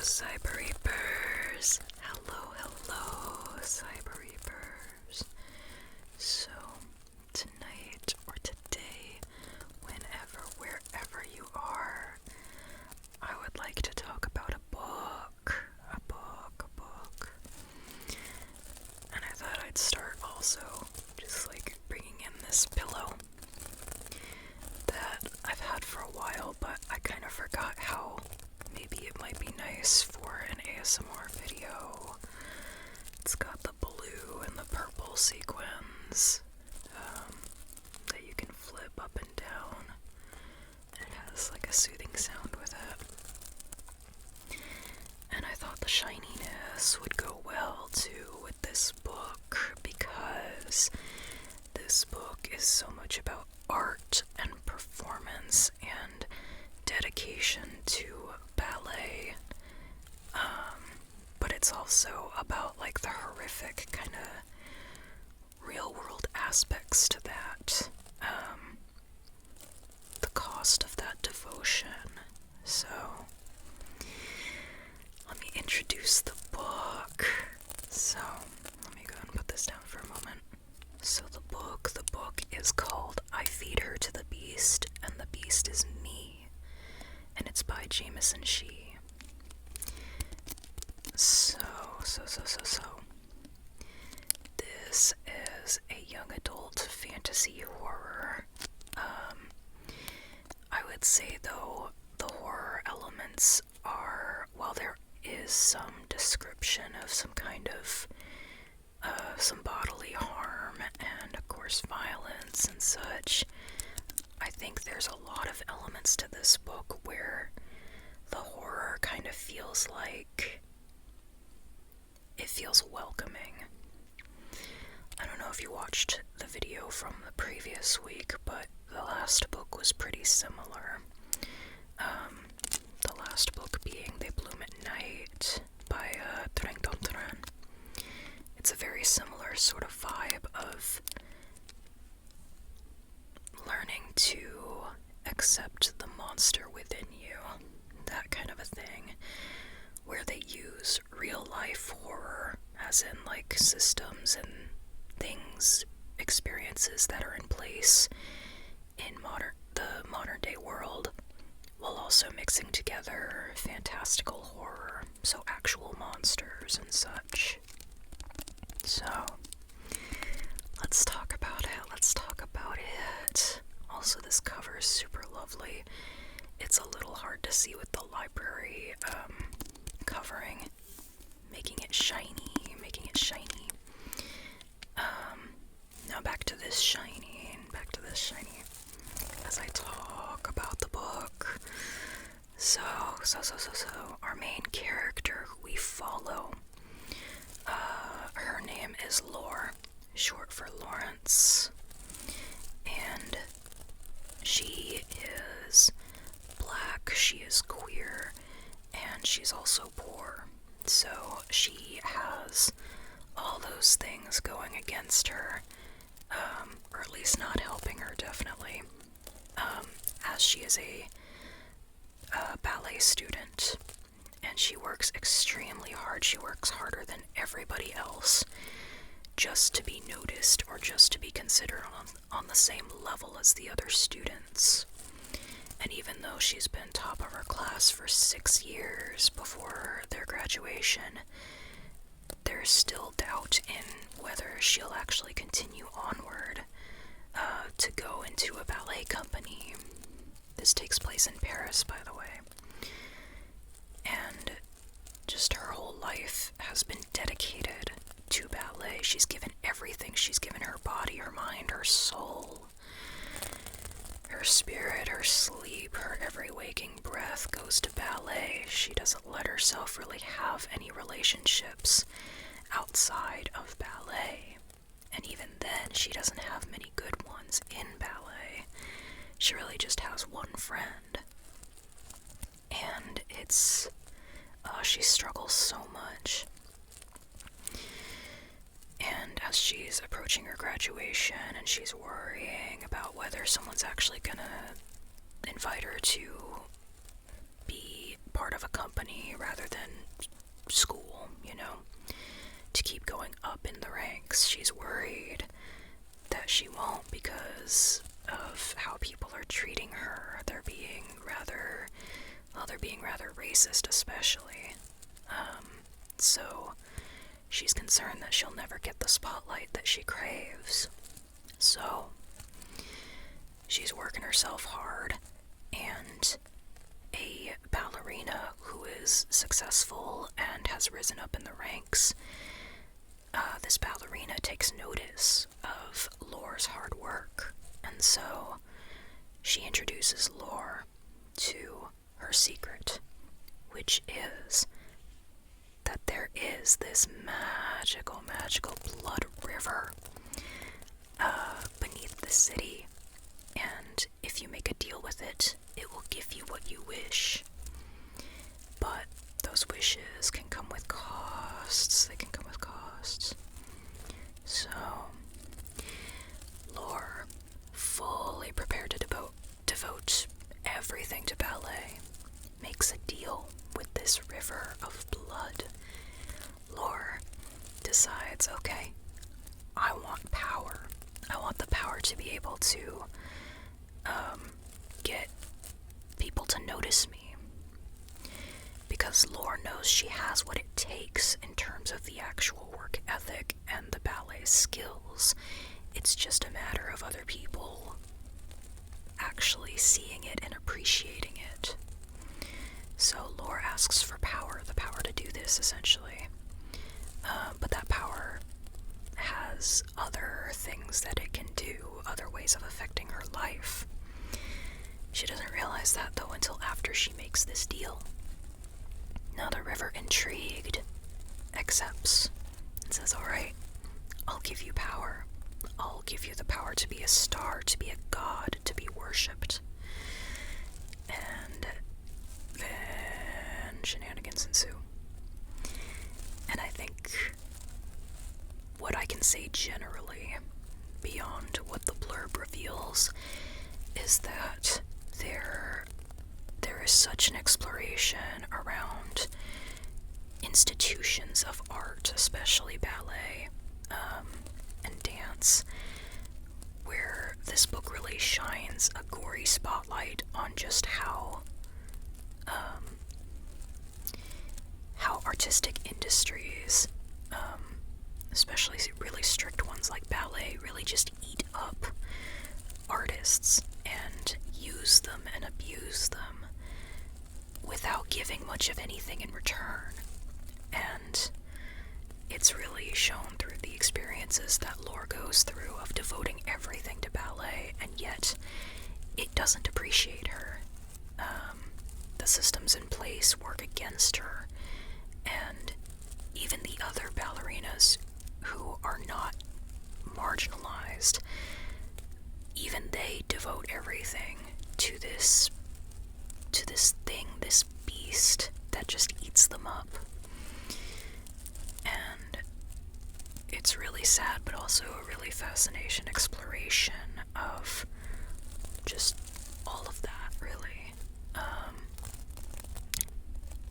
Cyber Reapers. Hello, Cyber Reapers. So, tonight or today, whenever, wherever you are, I would like to talk about a book. And I thought I'd start also just like bringing in this pillow that I've had for a while, but I kind of forgot how maybe it might be nice for an ASMR video. It's got the blue and the purple sequins that you can flip up and down. And it has like a soothing sound with it. And I thought the shininess would go well too with this book because this book is so much about art and performance and dedication to ballet, but it's also about like the horrific kind of real world aspects to that, the cost of that devotion. So let me introduce the book. So let me go and put this down for a moment. So the book is called I Feed Her to the Beast, and the Beast is Me, and it's by Jamison Shea. So, this is a young adult fantasy horror. I would say though, the horror elements are, while there is some description of some kind of some bodily harm and of course violence and such, I think there's a lot of elements to this book where the horror kind of feels like it feels welcoming. I don't know if you watched the video from the previous week, but the last book was pretty similar. The last book being They Bloom at Night by Tren. It's a very similar sort of vibe of learning to accept the monster within you, that kind of a thing, where they use real life horror, as in like systems and things, experiences that are in place in the modern day world, while also mixing together fantastical horror, so actual monsters and such. So let's talk about it. Also, this cover is super lovely. It's a little hard to see with the library covering, making it shiny. Now back to this shiny, as I talk about the book. So, our main character who we follow, her name is Lore, short for Lawrence, and she is black, she is queer, and she's also poor. So she has all those things going against her, or at least not helping her, definitely, as she is a ballet student, and she works extremely hard. She works harder than everybody else just to be noticed or just to be considered on the same level as the other students. And even though she's been top of her class for 6 years before their graduation, there's still doubt in whether she'll actually continue onward to go into a ballet company. This takes place in Paris, by the way. And just her whole life has been dedicated to ballet. She's given everything. She's given her body, her mind, her soul, her spirit, her sleep, her every waking breath goes to ballet. She doesn't let herself really have any relationships outside of ballet. And even then, she doesn't have many good ones in ballet. She really just has one friend. And she struggles so much. And as she's approaching her graduation and she's worrying about whether someone's actually gonna invite her to be part of a company rather than thinks she's worried that she won't because of how people are treating her. They're being rather racist, especially. So she's concerned that she'll never get the spotlight that she craves. So she's working herself hard, and a ballerina who is successful and has risen up in the ranks, this ballerina takes notice of Lore's hard work, and so she introduces Lore to her secret, which is that there is this magical blood river beneath the city, and if you make a deal with it, it will give you what you wish. But those wishes can come with costs. They can come with costs. So, Lore, fully prepared to devote everything to ballet, makes a deal with this river of blood. Lore decides, okay, I want power. I want the power to be able to get people to notice me. Because Lore knows she has what it takes in terms of the actual work ethic and the ballet skills. It's just a matter of other people actually seeing it and appreciating it. So Lore asks for power, the power to do this, essentially. But that power has other things that it can do, other ways of affecting her life. She doesn't realize that, though, until after she makes this deal. Now the river, intrigued, accepts and says, alright, I'll give you power. I'll give you the power to be a star, to be a god, to be worshipped. And then shenanigans ensue. And I think what I can say generally, beyond what the blurb reveals, is that there is such an exploration around institutions of art, especially ballet and dance, where this book really shines a gory spotlight on just how artistic industries, especially really strict ones like ballet, really just eat up artists and use them and abuse them without giving much of anything in return. And it's really shown through the experiences that Lore goes through of devoting everything to ballet, and yet it doesn't appreciate her. The systems in place work against her, and even the other ballerinas who are not marginalized, even they devote everything to this thing, this beast that just eats them up. And it's really sad, but also a really fascinating exploration of just all of that, really.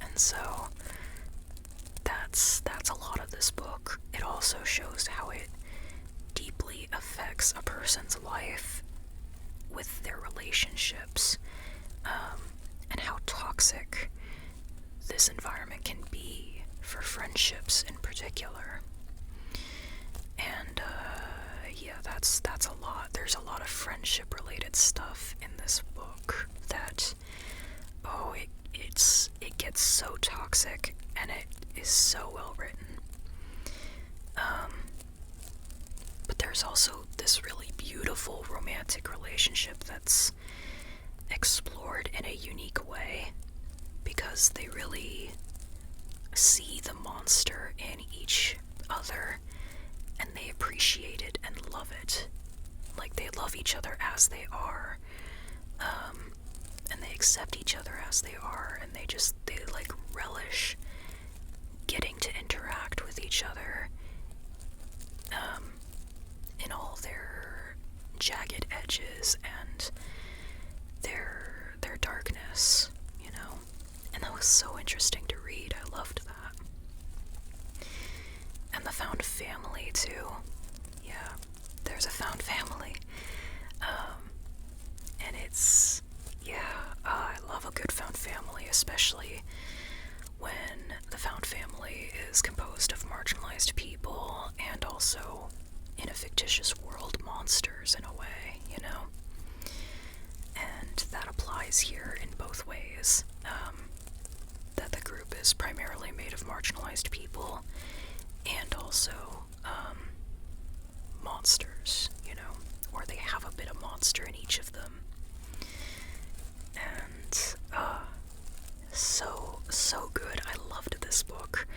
And so that's a lot of this book. It also shows how it deeply affects a person's life with their relationships, and how toxic this environment can be for friendships in particular. And yeah, that's a lot. There's a lot of friendship related stuff in this book that it gets so toxic, and it is so well written. But there's also this really beautiful romantic relationship that's explored in a unique way, because they really see the monster in each other, and they appreciate it and love it. Like, they love each other as they are, and they accept each other as they are, and they like relish getting to interact with each other in all their jagged edges and their darkness, you know. And that was so interesting to read. I loved that. And the found family too. especially when the found family is composed of marginalized people and also, in a fictitious world, monsters in a way, you know? And that applies here in both ways. That the group is primarily made of marginalized people and also monsters, you know, or they have a bit of monster in each of them. And so good. I loved this book.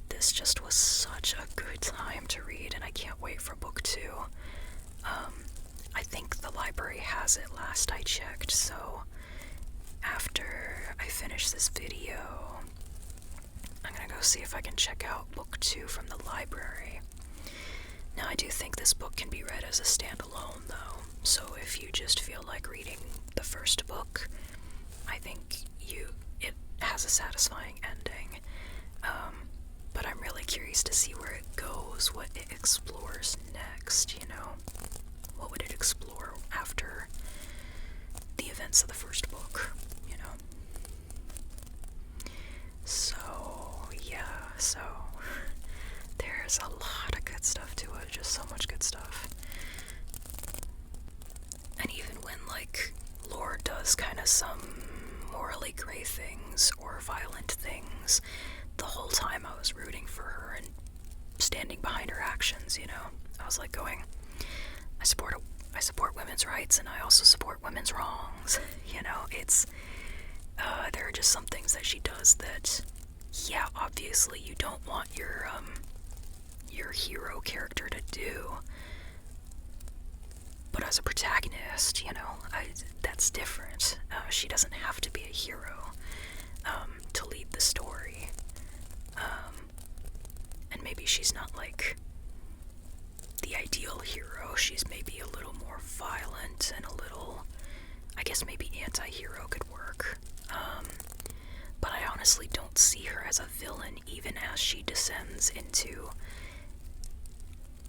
This just was such a good time to read, and I can't wait for book 2. I think the library has it last I checked, so after I finish this video, I'm gonna go see if I can check out book 2 from the library. Now, I do think this book can be read as a standalone, though, so if you just feel like reading the first book, I think it has a satisfying ending. But I'm really curious to see where it goes, what it explores next, you know? What would it explore after the events of the first book, you know? So, yeah, there's a lot of good stuff to it, just so much good stuff. And even when, like, Laura does kind of some morally gray things or violent things, the whole time I was rooting for her and standing behind her actions, you know? I was like going, I support women's rights, and I also support women's wrongs, you know? It's, there are just some things that she does that, yeah, obviously you don't want your hero character to do, but as a protagonist, you know, that's different. She doesn't have to be a hero to lead the story. And maybe she's not like the ideal hero. She's maybe a little more violent and a little, I guess maybe anti-hero could work. But I honestly don't see her as a villain, even as she descends into,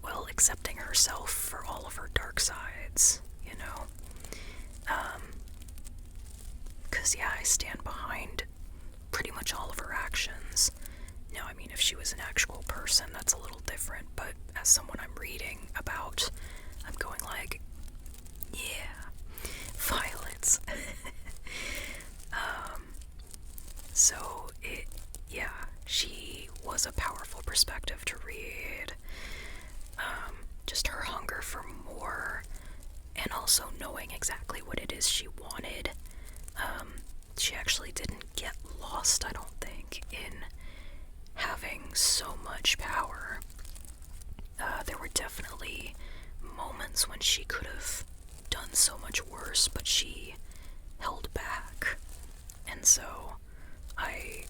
well, accepting herself for all of her dark sides, you know? 'Cause yeah, I stand behind pretty much all of her actions. Now, I mean, if she was an actual person, that's a little different, but as someone I'm reading about, I'm going like, yeah, violence. So she was a powerful perspective to read. Just her hunger for more, and also knowing exactly what it is she wanted. She actually didn't get lost, I don't think, in having so much power. There were definitely moments when she could have done so much worse, but she held back. And so I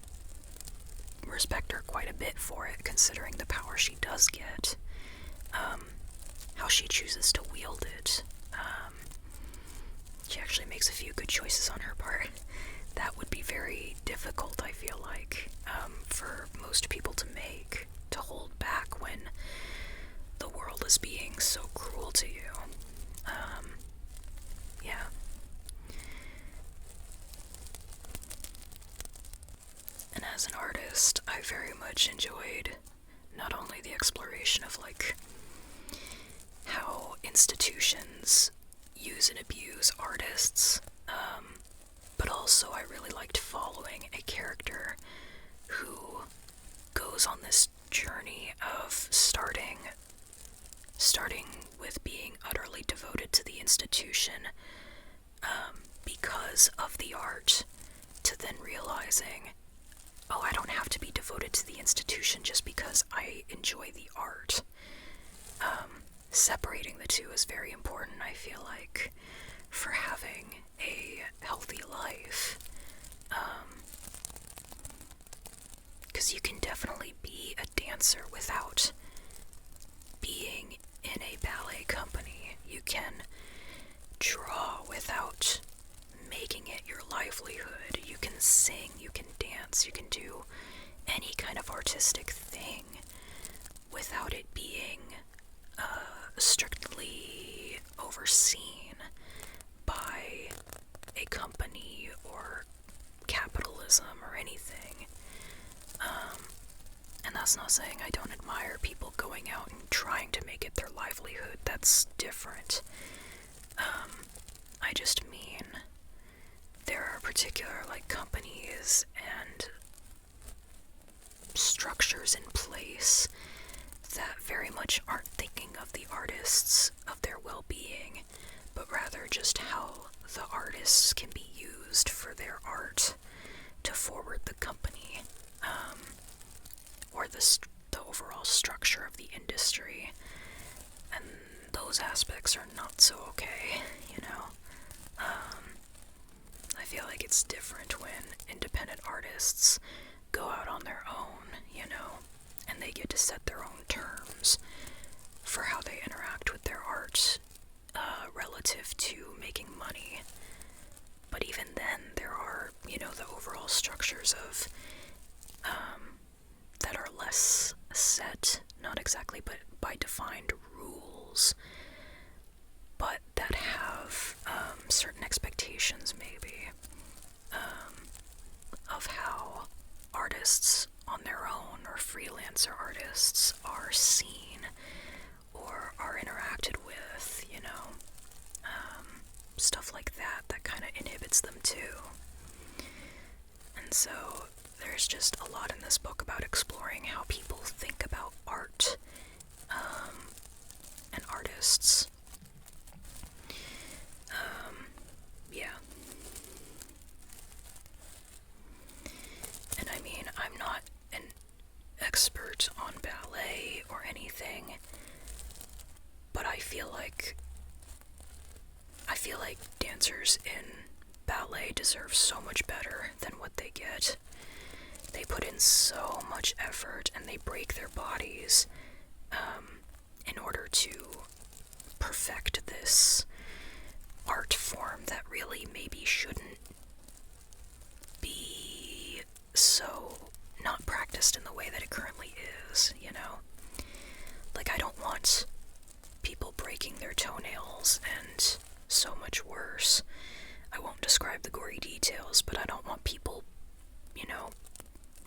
respect her quite a bit for it, considering the power she does get. How she chooses to wield it. She actually makes a few good choices on her part. That would be very difficult, I feel like, for most people to make, to hold back when the world is being so cruel to you. Yeah. And as an artist, I very much enjoyed not only the exploration of, like, how institutions use and abuse artists, but also I really liked following a character who goes on this journey of starting with being utterly devoted to the institution because of the art, to then realizing, oh, I don't have to be devoted to the institution just because I enjoy the art. Separating the two is very important, I feel like, for having a healthy life. Because you can definitely be a dancer without being in a ballet company. You can draw without making it your livelihood. You can sing, you can dance, you can do any kind of artistic thing without it being strictly overseen by a company or capitalism that's not saying I don't admire people going out and trying to make it their livelihood. That's different. I just mean there are particular, like, companies and structures in place that very much aren't thinking of the artists, of their well-being, but rather just how the artists can be used for their art to forward the company, or the overall structure of the industry. And those aspects are not so okay, you know? I feel like it's different when independent artists go out on their own, you know, and they get to set their own terms for how they interact with their art, relative to making money. But even then, there are, you know, the overall structures of, that are less set, not exactly, but by defined rules, but that have, certain expectations, maybe, of how artists on their own, or freelancer artists, are seen or are interacted with, you know, stuff like that, that kind of inhibits them too. And so there's just a lot in this book about exploring how people think about art, and artists. Yeah. And I mean, I'm not an expert on ballet or anything, but I feel like dancers in ballet deserve so much better than what they get. They put in so much effort and they break their bodies, in order to perfect this art form that really maybe shouldn't be so not practiced in the way that it currently is, you know? Like, I don't want people breaking their toenails and so much worse. I won't describe the gory details, but I don't want people, you know,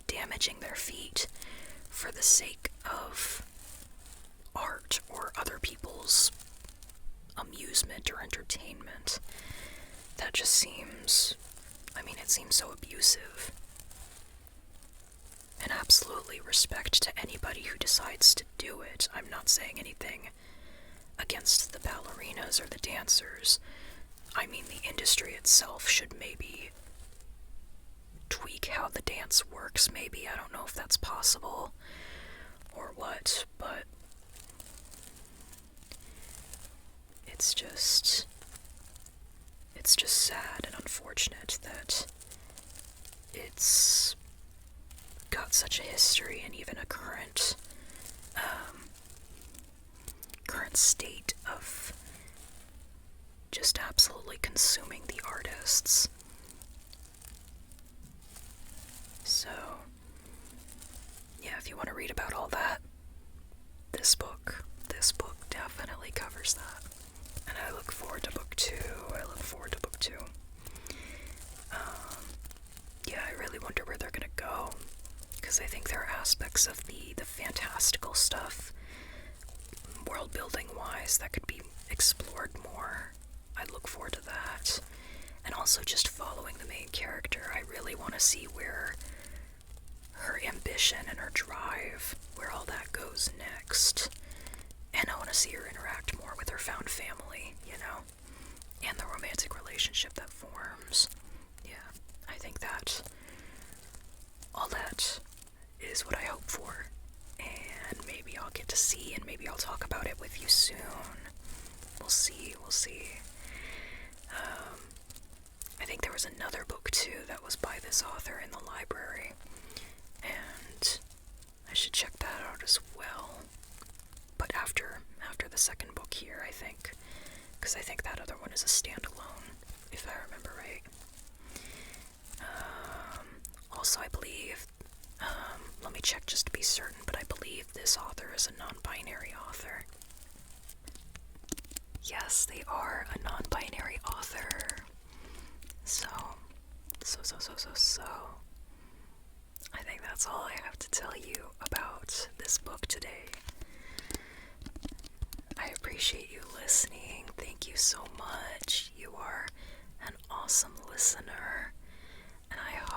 damaging their feet for the sake of art or other people's amusement or entertainment. That just seems, I mean, it seems so abusive. And absolutely respect to anybody who decides to do it. I'm not saying anything against the ballerinas or the dancers. I mean, the industry itself should maybe tweak how the dance works, maybe. I don't know if that's possible or what, but it's just sad and unfortunate that it's got such a history and even a current state of just absolutely consuming the artists. So, yeah, if you want to read about all that, this book definitely covers that. And I look forward to book 2. Yeah, I really wonder where they're gonna go, because I think there are aspects of the fantastical stuff, world building wise, that could be explored more. I look forward to that. And also just following the main character. I really want to see where her ambition and her drive, where all that goes next. And I want to see her interact more with her found family, you know, and the romantic relationship that forms. Yeah, I think that all that is what I hope for. And maybe I'll get to see, and maybe I'll talk about it with you soon. We'll see. I think there was another book too that was by this author in the library, and I should check that out as well. But after the second book here, I think, because I think that other one is a standalone, if I remember right. Also, I believe, let me check just to be certain, but I believe this author is a non-binary author. Yes, they are a non-binary author. So, I think think that's all I have to tell you about this book today. I appreciate you listening. Thank you so much. You are an awesome listener. And I